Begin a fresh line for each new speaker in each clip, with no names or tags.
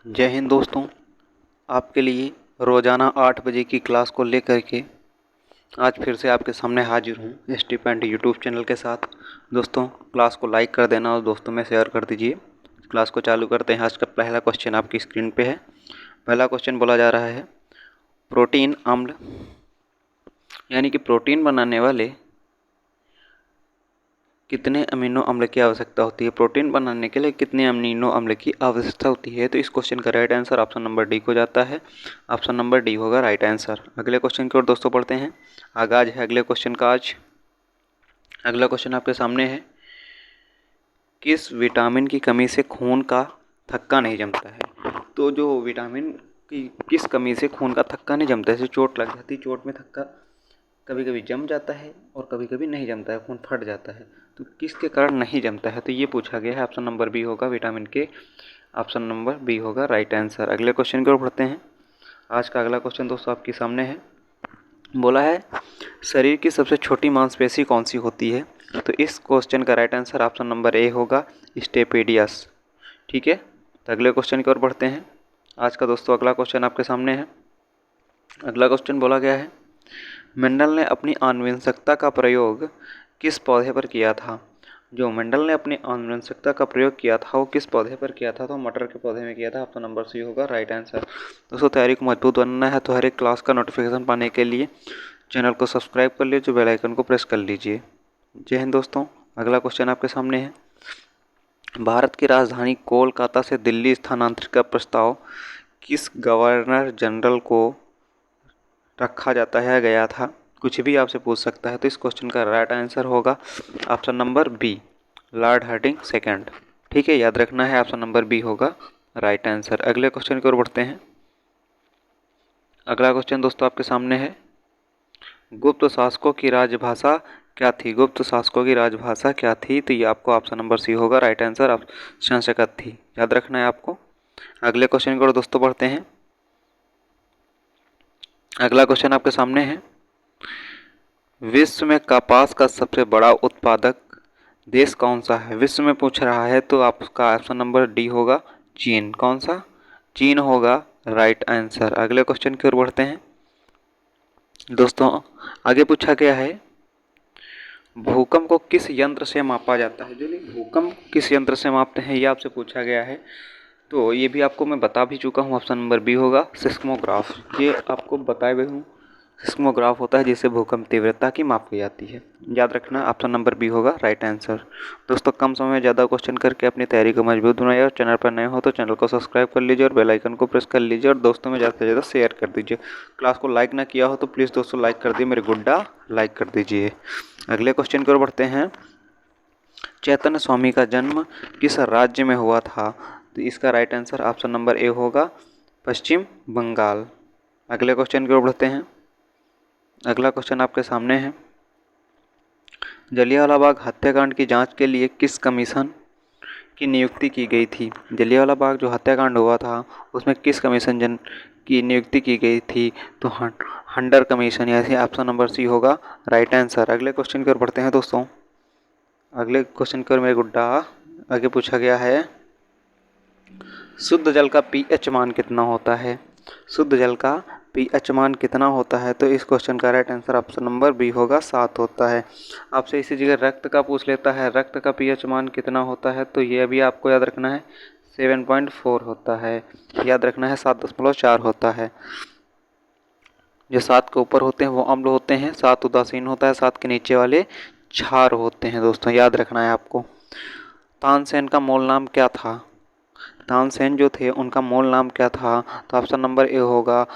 जय हिंद दोस्तों। आपके लिए रोज़ाना 8 बजे की क्लास को लेकर के आज फिर से आपके सामने हाजिर हूँ स्टीपेंड यूट्यूब चैनल के साथ। दोस्तों, क्लास को लाइक कर देना और दोस्तों में शेयर कर दीजिए। क्लास को चालू करते हैं। आज का पहला क्वेश्चन आपकी स्क्रीन पे है। पहला क्वेश्चन बोला जा रहा है, प्रोटीन अम्ल यानी कि प्रोटीन बनाने वाले कितने अमीनो अम्ल की आवश्यकता होती है। प्रोटीन बनाने के लिए कितने अमीनो अम्ल की आवश्यकता होती है। तो इस क्वेश्चन का right answer option number D को जाता है। ऑप्शन नंबर डी होगा राइट आंसर। अगले क्वेश्चन की ओर दोस्तों पढ़ते हैं। आगाज है अगले क्वेश्चन का। आज अगला क्वेश्चन आपके सामने है, किस विटामिन की कमी से खून का थक्का नहीं जमता है। तो जो विटामिन की किस कमी से खून का थक्का नहीं जमता है। जैसे चोट लग जाती, चोट में थक्का कभी कभी जम जाता है और कभी कभी नहीं जमता है, खून फट जाता है। तो किसके कारण नहीं जमता है, तो ये पूछा गया है। ऑप्शन नंबर बी होगा विटामिन के। ऑप्शन नंबर बी होगा राइट आंसर। अगले क्वेश्चन की ओर बढ़ते हैं। आज का अगला क्वेश्चन दोस्तों आपके सामने है। बोला है, शरीर की सबसे छोटी मांसपेशी कौन सी होती है। तो इस क्वेश्चन का right answer option number A होगा स्टेपेडियस। ठीक है, तो अगले क्वेश्चन की ओर बढ़ते हैं। आज का दोस्तों अगला क्वेश्चन आपके सामने है। अगला क्वेश्चन बोला गया है, मेंडल ने अपनी आनुवंशिकता का प्रयोग किस पौधे पर किया था। जो मेंडल ने अपनी आनुवंशिकता का प्रयोग किया था वो किस पौधे पर किया था। तो मटर के पौधे में किया था। ऑप्शन नंबर सी होगा राइट आंसर। दोस्तों, तैयारी को मजबूत बनना है तो हर एक क्लास का नोटिफिकेशन पाने के लिए चैनल को सब्सक्राइब कर लीजिए, जो बेल आइकन को प्रेस कर लीजिए। जय हिंद दोस्तों। अगला क्वेश्चन आपके सामने है, भारत की राजधानी कोलकाता से दिल्ली स्थानांतरित का प्रस्ताव किस गवर्नर जनरल को रखा जाता है गया था। कुछ भी आपसे पूछ सकता है। तो इस क्वेश्चन का राइट आंसर होगा option number B, Lord Hardinge second. ठीक है, याद रखना है, ऑप्शन नंबर बी होगा राइट आंसर। अगले क्वेश्चन की ओर बढ़ते हैं। अगला क्वेश्चन दोस्तों आपके सामने है, गुप्त शासकों की राजभाषा क्या थी। गुप्त शासकों की राजभाषा क्या थी। तो ये आपको ऑप्शन नंबर सी होगा राइट आंसर, संस्कृत थी। याद रखना है आपको। अगले क्वेश्चन की ओर दोस्तों बढ़ते हैं। अगला क्वेश्चन आपके सामने है, विश्व में कपास का सबसे बड़ा उत्पादक देश कौन सा है। विश्व में पूछ रहा है तो आपका ऑप्शन नंबर डी होगा चीन। कौन सा, चीन होगा राइट आंसर। अगले क्वेश्चन की ओर बढ़ते हैं दोस्तों। आगे पूछा गया है, भूकंप को किस यंत्र से मापा जाता है। जो भूकंप किस यंत्र से मापते हैं ये आपसे पूछा गया है। तो ये भी आपको मैं बता भी चुका हूँ। ऑप्शन नंबर बी होगा सिस्मोग्राफ। ये आपको बताए हुए हूँ। सिस्मोग्राफ होता है जिससे भूकंप तीव्रता की मापी जाती है। याद रखना, ऑप्शन नंबर बी होगा राइट आंसर। दोस्तों, कम समय में ज़्यादा क्वेश्चन करके अपनी तैयारी को मजबूत बनाइए। और चैनल पर नए हो तो चैनल को सब्सक्राइब कर लीजिए और बेल आइकन को प्रेस कर लीजिए और दोस्तों में ज़्यादा से ज़्यादा शेयर कर दीजिए। क्लास को लाइक ना किया हो तो प्लीज़ दोस्तों लाइक कर दिए, मेरे गुड्डा लाइक कर दीजिए। अगले क्वेश्चन की ओर बढ़ते हैं। चैतन्य स्वामी का जन्म किस राज्य में हुआ था। तो इसका right answer option number A होगा पश्चिम बंगाल। अगले क्वेश्चन की ओर बढ़ते हैं। अगला क्वेश्चन आपके सामने है, जलियांवाला बाग हत्याकांड की जांच के लिए किस कमीशन की नियुक्ति की गई थी। जलियांवाला बाग जो हत्याकांड हुआ था उसमें किस कमीशन की नियुक्ति की गई थी। तो हंटर कमीशन, यानी ऑप्शन नंबर सी होगा राइट आंसर। अगले क्वेश्चन की ओर बढ़ते हैं दोस्तों। अगले क्वेश्चन की ओर मेरे गुड्डा आगे पूछा गया है, शुद्ध जल का पीएच मान कितना होता है। शुद्ध जल का पीएच मान कितना होता है। तो इस क्वेश्चन का right answer option number B होगा 7 होता है। आपसे इसी जगह रक्त का पूछ लेता है, रक्त का पीएच मान कितना होता है। तो ये भी आपको याद रखना है 7.4 होता है। याद रखना है 7.4 होता है। जो 7 के ऊपर होते हैं वो अम्ल होते हैं, 7 उदासीन होता है, 7 के नीचे वाले क्षार होते हैं। दोस्तों, याद रखना है आपको। तानसेन का मूल नाम क्या था। तानसेन जो थे उनका मूल नाम क्या था। तो ऑप्शन नंबर ए होगा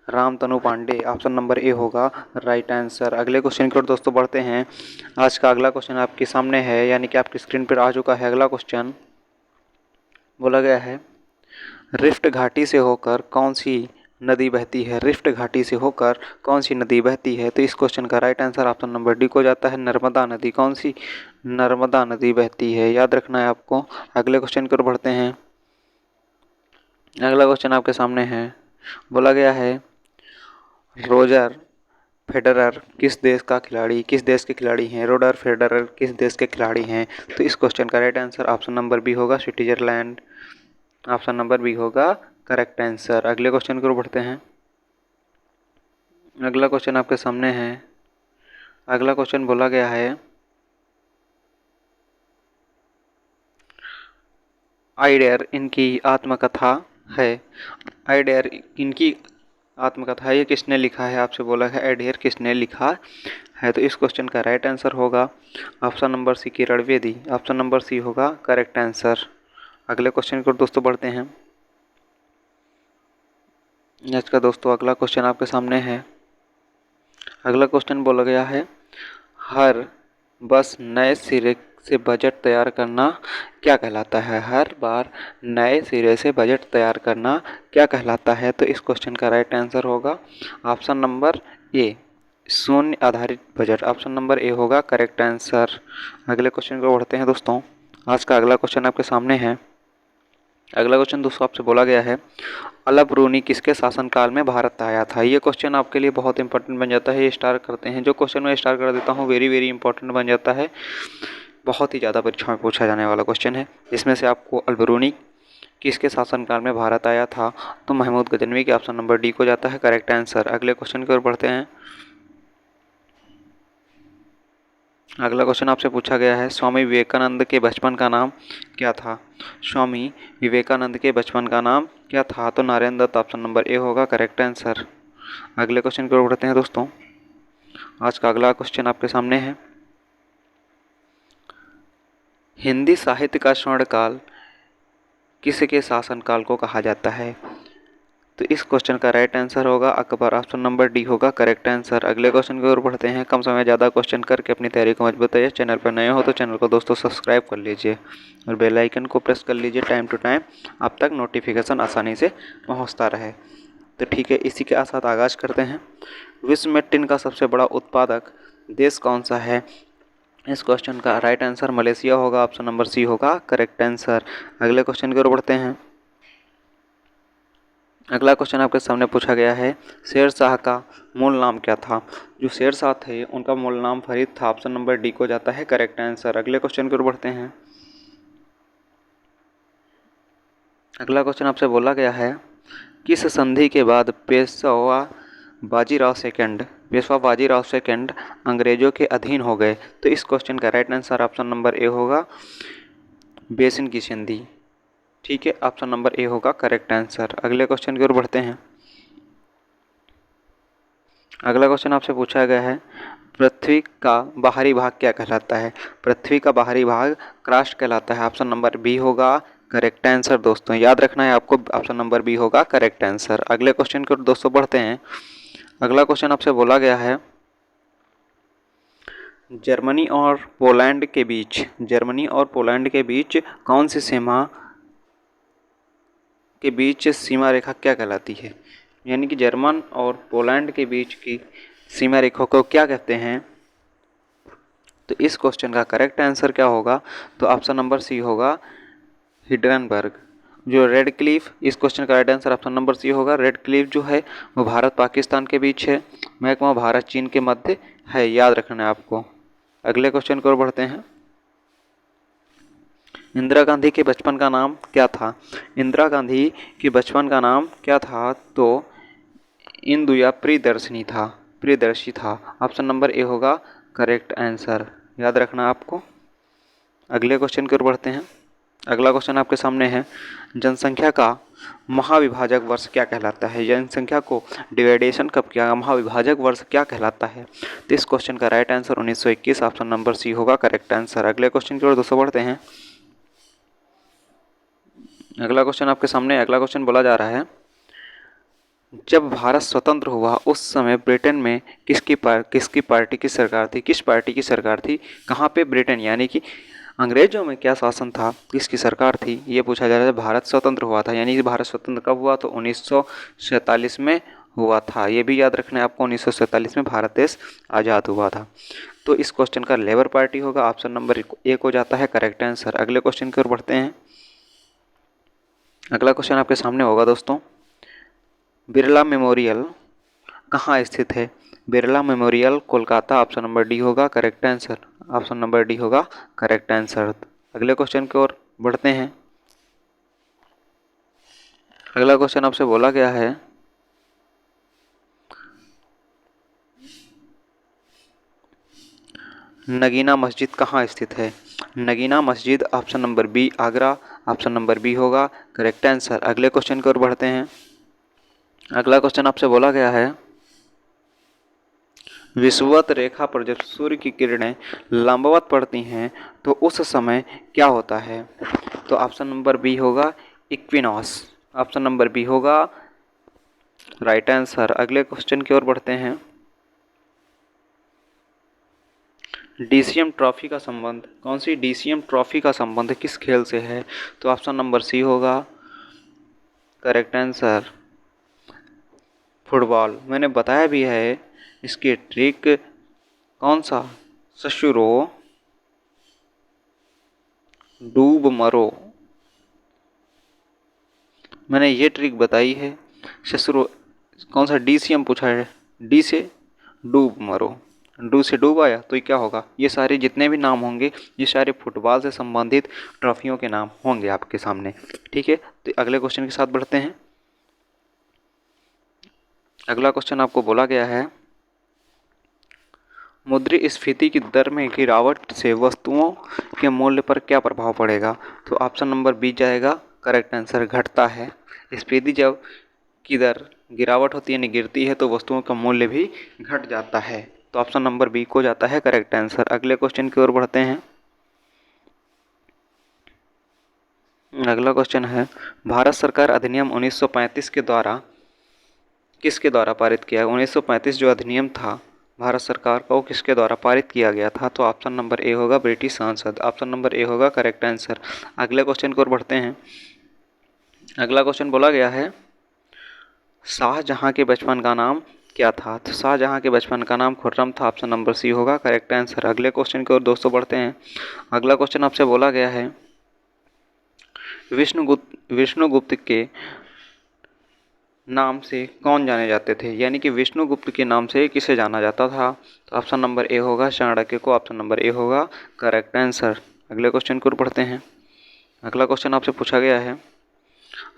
Ramtanu Pande. Option number A होगा राइट आंसर। अगले क्वेश्चन की ओर दोस्तों बढ़ते हैं। आज का अगला क्वेश्चन आपके सामने है, यानी कि आपकी स्क्रीन पर आ चुका है। अगला क्वेश्चन बोला गया है, रिफ्ट घाटी से होकर कौन सी नदी बहती है। रिफ्ट घाटी से होकर कौन सी नदी बहती है। तो इस क्वेश्चन का right answer option number D को जाता है, नर्मदा नदी। कौन सी, नर्मदा नदी बहती है। याद रखना है आपको। अगले क्वेश्चन की ओर बढ़ते हैं। अगला क्वेश्चन आपके सामने है, बोला गया है, रोजर फेडरर किस देश के खिलाड़ी हैं। रोजर फेडरर किस देश के खिलाड़ी हैं। तो इस क्वेश्चन का right answer option number B होगा स्विट्जरलैंड। ऑप्शन नंबर बी होगा करेक्ट आंसर। अगले क्वेश्चन की ओर बढ़ते हैं। अगला क्वेश्चन आपके सामने है। अगला क्वेश्चन बोला गया है, आइडेयर इनकी आत्मकथा है। आइडेयर इनकी आत्मकथा है, ये किसने लिखा है? आपसे बोला है आइडेयर किसने लिखा है, तो इस क्वेश्चन का राइट आंसर होगा ऑप्शन नंबर सी Kiran Bedi. Option number C होगा करेक्ट आंसर। अगले क्वेश्चन की ओर दोस्तों बढ़ते हैं। आज का दोस्तों अगला क्वेश्चन आपके सामने है। अगला क्वेश्चन बोला गया है, हर बस नए सिरे से बजट तैयार करना क्या कहलाता है? हर बार नए सिरे से बजट तैयार करना क्या कहलाता है? तो इस क्वेश्चन का राइट आंसर होगा ऑप्शन नंबर ए, शून्य आधारित बजट। ऑप्शन नंबर ए होगा करेक्ट आंसर। अगले क्वेश्चन को बढ़ते हैं दोस्तों। आज का अगला क्वेश्चन आपके सामने है। अगला क्वेश्चन दोस्तों आपसे बोला गया है, अल ब्रूनी किसके शासनकाल में भारत आया था? ये क्वेश्चन आपके लिए बहुत इंपॉर्टेंट बन जाता है। ये स्टार करते हैं, जो क्वेश्चन मैं स्टार कर देता हूँ वेरी वेरी इंपॉर्टेंट बन जाता है। बहुत ही ज़्यादा परीक्षा में पूछा जाने वाला क्वेश्चन है। इसमें से आपको अल ब्रूनी किसके शासनकाल में भारत आया था? तो महमूद गजनवी के ऑप्शन नंबर डी को जाता है करेक्ट आंसर। अगले क्वेश्चन की ओर बढ़ते हैं। अगला क्वेश्चन आपसे पूछा गया है, स्वामी विवेकानंद के बचपन का नाम क्या था? स्वामी विवेकानंद के बचपन का नाम क्या था? तो Narayan Dutt. Option number A होगा करेक्ट आंसर। अगले क्वेश्चन की ओर बढ़ते हैं दोस्तों। आज का अगला क्वेश्चन आपके सामने है, हिंदी साहित्य का स्वर्णकाल किसके शासनकाल को कहा जाता है? तो इस क्वेश्चन का राइट आंसर होगा अकबर। ऑप्शन नंबर डी होगा करेक्ट आंसर। अगले क्वेश्चन की ओर बढ़ते हैं। कम समय ज़्यादा क्वेश्चन करके अपनी तैयारी को मजबूत करिए। चैनल पर नए हो तो चैनल को दोस्तों सब्सक्राइब कर लीजिए और बेल आइकन को प्रेस कर लीजिए टाइम टू टाइम, आप तक नोटिफिकेशन आसानी से पहुंचता रहे। तो ठीक है, इसी के साथ आगाज करते हैं। विश्व में टिन का सबसे बड़ा उत्पादक देश कौन सा है? इस क्वेश्चन का राइट आंसर मलेशिया होगा। ऑप्शन नंबर सी होगा करेक्ट आंसर। अगले क्वेश्चन की ओर बढ़ते हैं। अगला क्वेश्चन आपके सामने पूछा गया है, शेर शाह का मूल नाम क्या था? जो शेर शाह थे उनका मूल नाम फरीद था। ऑप्शन नंबर डी को जाता है करेक्ट आंसर। अगले क्वेश्चन की ओर बढ़ते हैं। अगला क्वेश्चन आपसे बोला गया है, किस संधि के बाद पेशवा बाजीराव सेकंड अंग्रेजों के अधीन हो गए? तो इस क्वेश्चन का right answer option number A होगा बेसिन की संधि। ठीक है, ऑप्शन नंबर ए होगा करेक्ट आंसर। अगले क्वेश्चन की ओर बढ़ते हैं। अगला क्वेश्चन आपसे पूछा गया है, पृथ्वी का बाहरी भाग क्या कहलाता है? पृथ्वी का बाहरी भाग क्रस्ट कहलाता है। ऑप्शन नंबर बी होगा करेक्ट आंसर। दोस्तों याद रखना है आपको, ऑप्शन नंबर बी होगा करेक्ट आंसर। अगले क्वेश्चन की ओर दोस्तों बढ़ते हैं। अगला क्वेश्चन आपसे बोला गया है, जर्मनी और पोलैंड के बीच कौन सी सीमा रेखा क्या कहलाती है? यानी कि जर्मन और पोलैंड के बीच की सीमा रेखा को क्या कहते हैं? तो इस क्वेश्चन का करेक्ट आंसर क्या होगा? तो ऑप्शन नंबर सी होगा हिंडनबर्ग। जो रेड क्लिफ, इस क्वेश्चन का right answer option number C होगा। रेड क्लिफ जो है वो भारत पाकिस्तान के बीच है, महकमा भारत चीन के मध्य है, याद रखना है आपको। अगले क्वेश्चन की ओर बढ़ते हैं। इंदिरा गांधी के बचपन का नाम क्या था? इंदिरा गांधी के बचपन का नाम क्या था? तो इंदु या प्रियदर्शी था। ऑप्शन नंबर ए होगा करेक्ट आंसर, याद रखना आपको। अगले क्वेश्चन की ओर बढ़ते हैं। अगला क्वेश्चन आपके सामने है, जनसंख्या का महाविभाजक वर्ष क्या कहलाता है? जनसंख्या को डिवाइडेशन कब किया, महाविभाजक वर्ष क्या कहलाता है? तो इस क्वेश्चन का right answer 1921। Option number C होगा करेक्ट आंसर। अगले क्वेश्चन की ओर दोस्तों बढ़ते हैं। अगला क्वेश्चन आपके सामने, अगला क्वेश्चन बोला जा रहा है, जब भारत स्वतंत्र हुआ उस समय ब्रिटेन में किस पार्टी की सरकार थी? किस पार्टी की सरकार थी? कहाँ पे? ब्रिटेन, यानी कि अंग्रेजों में क्या शासन था, किसकी सरकार थी, ये पूछा जा रहा है। भारत स्वतंत्र हुआ था, यानी कि भारत स्वतंत्र कब हुआ? तो 1947 में हुआ था। ये भी याद रखना है आपको, 1947 में भारत देश आज़ाद हुआ था। तो इस क्वेश्चन का लेबर पार्टी होगा। ऑप्शन नंबर ए को जाता है करेक्ट आंसर। अगले क्वेश्चन की ओर बढ़ते हैं। अगला क्वेश्चन आपके सामने होगा दोस्तों, बिरला मेमोरियल कहाँ स्थित है? Birla memorial Kolkata. Option number D होगा correct answer. Option number D होगा करेक्ट आंसर। अगले क्वेश्चन की ओर बढ़ते हैं। अगला क्वेश्चन आपसे बोला गया है नगीना मस्जिद कहाँ स्थित है। Nagina Masjid option number B Agra, option number B होगा करेक्ट आंसर। अगले क्वेश्चन की ओर बढ़ते हैं। अगला क्वेश्चन आपसे बोला गया है विषुवत रेखा पर जब सूर्य की किरणें लंबवत पड़ती हैं तो उस समय क्या होता है। तो ऑप्शन नंबर बी होगा इक्विनॉस, ऑप्शन नंबर बी होगा राइट आंसर। अगले क्वेश्चन की ओर बढ़ते हैं। डीसीएम ट्रॉफी का संबंध, कौन सी डीसीएम ट्रॉफी का संबंध किस खेल से है। तो ऑप्शन नंबर सी होगा करेक्ट आंसर फुटबॉल। मैंने बताया भी है इसकी ट्रिक कौन सा, ससुरो डूब मरो, मैंने ये ट्रिक बताई है। ससुरो कौन सा डीसीएम पूछा है, डी से डूब मरो, डू से डूब आया तो ये क्या होगा, ये सारे जितने भी नाम होंगे ये सारे फुटबॉल से संबंधित ट्रॉफियों के नाम होंगे आपके सामने। ठीक है, तो अगले क्वेश्चन के साथ बढ़ते हैं। अगला क्वेश्चन आपको बोला गया है मुद्रास्फीति की दर में गिरावट से वस्तुओं के मूल्य पर क्या प्रभाव पड़ेगा। तो ऑप्शन नंबर बी जाएगा करेक्ट आंसर घटता है। स्फीति जब की दर गिरावट होती है यानी गिरती है तो वस्तुओं का मूल्य भी घट जाता है। तो ऑप्शन नंबर बी को जाता है करेक्ट आंसर। अगले क्वेश्चन की ओर बढ़ते हैं। अगला क्वेश्चन है भारत सरकार अधिनियम 1935 के द्वारा किसके द्वारा पारित किया है। 1935 जो अधिनियम था भारत सरकार का वो किसके द्वारा पारित किया गया था। तो ऑप्शन नंबर ए होगा ब्रिटिश संसद, ऑप्शन नंबर ए होगा करेक्ट आंसर। अगले क्वेश्चन की ओर बढ़ते हैं। अगला क्वेश्चन बोला गया है शाहजहां के बचपन का नाम क्या था। तो शाहजहां के बचपन का नाम खुर्रम था, ऑप्शन नंबर सी होगा करेक्ट आंसर। अगले क्वेश्चन की ओर दोस्तों बढ़ते हैं। अगला क्वेश्चन आपसे बोला गया है विष्णुगुप्त के नाम से कौन जाने जाते थे, यानी कि विष्णुगुप्त के नाम से किसे जाना जाता था। तो ऑप्शन नंबर ए होगा चाणक्य को, ऑप्शन नंबर ए होगा करेक्ट आंसर। अगले क्वेश्चन की ओर बढ़ते हैं। अगला क्वेश्चन आपसे पूछा गया है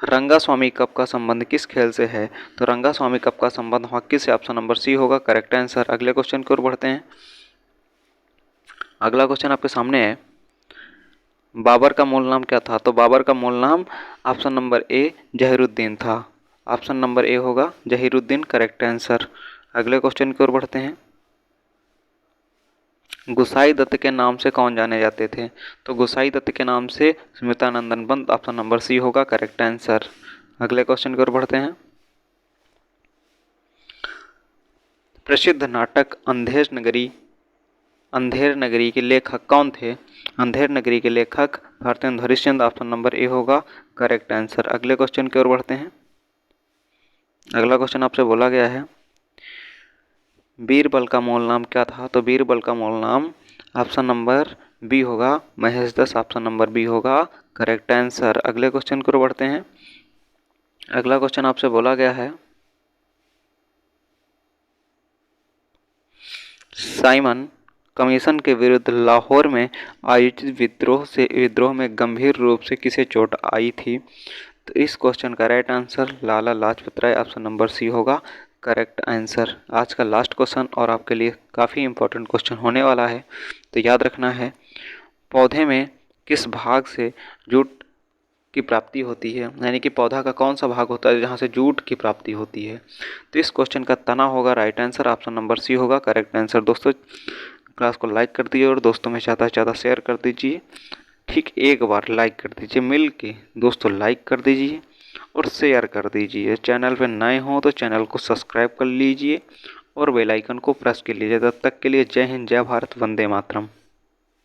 रंगास्वामी कप का संबंध किस खेल से है। तो रंगास्वामी कप का संबंध हॉकी से, ऑप्शन नंबर सी होगा करेक्ट आंसर। अगले क्वेश्चन की ओर बढ़ते हैं। अगला क्वेश्चन आपके सामने है बाबर का मूल नाम क्या था। तो बाबर का मूल नाम ऑप्शन नंबर ए जहीरुद्दीन था, ऑप्शन नंबर ए होगा जहीरुद्दीन करेक्ट आंसर। अगले क्वेश्चन की ओर बढ़ते हैं। गुसाई दत्त के नाम से कौन जाने जाते थे। तो गुसाई दत्त के नाम से स्मितानंदन पंत, ऑप्शन नंबर सी होगा करेक्ट आंसर। अगले क्वेश्चन की ओर बढ़ते हैं। प्रसिद्ध नाटक अंधेर नगरी के लेखक कौन थे। अंधेर नगरी के लेखक Bharatendu Harishchandra, option number A होगा करेक्ट आंसर। अगले क्वेश्चन की ओर बढ़ते हैं। अगला क्वेश्चन आपसे बोला गया है बीरबल का मूल नाम क्या था। तो बीरबल का मूल नाम ऑप्शन नंबर बी होगा महेशदास, ऑप्शन नंबर बी होगा करेक्ट आंसर। अगले क्वेश्चन की ओर बढ़ते हैं। अगला क्वेश्चन आपसे बोला गया है साइमन कमीशन के विरुद्ध लाहौर में आयोजित विद्रोह में गंभीर रूप से किसे चोट आई थी। तो इस क्वेश्चन का right answer Lala Lajpat Rai, option number C होगा करेक्ट आंसर। आज का लास्ट क्वेश्चन और आपके लिए काफ़ी इंपॉर्टेंट क्वेश्चन होने वाला है, तो याद रखना है पौधे में किस भाग से जूट की प्राप्ति होती है, यानी कि पौधा का कौन सा भाग होता है जहाँ से जूट की प्राप्ति होती है। तो इस क्वेश्चन का तना होगा right answer, option number C होगा करेक्ट आंसर। दोस्तों क्लास को लाइक कर दीजिए और दोस्तों में ज़्यादा से ज़्यादा शेयर कर दीजिए। ठीक एक बार लाइक कर दीजिए, मिल के दोस्तों लाइक कर दीजिए और शेयर कर दीजिए। चैनल पर नए हों तो चैनल को सब्सक्राइब कर लीजिए और बेल आइकन को प्रेस कर लीजिए। तब तक के लिए जय हिंद, जय भारत, वंदे मातरम।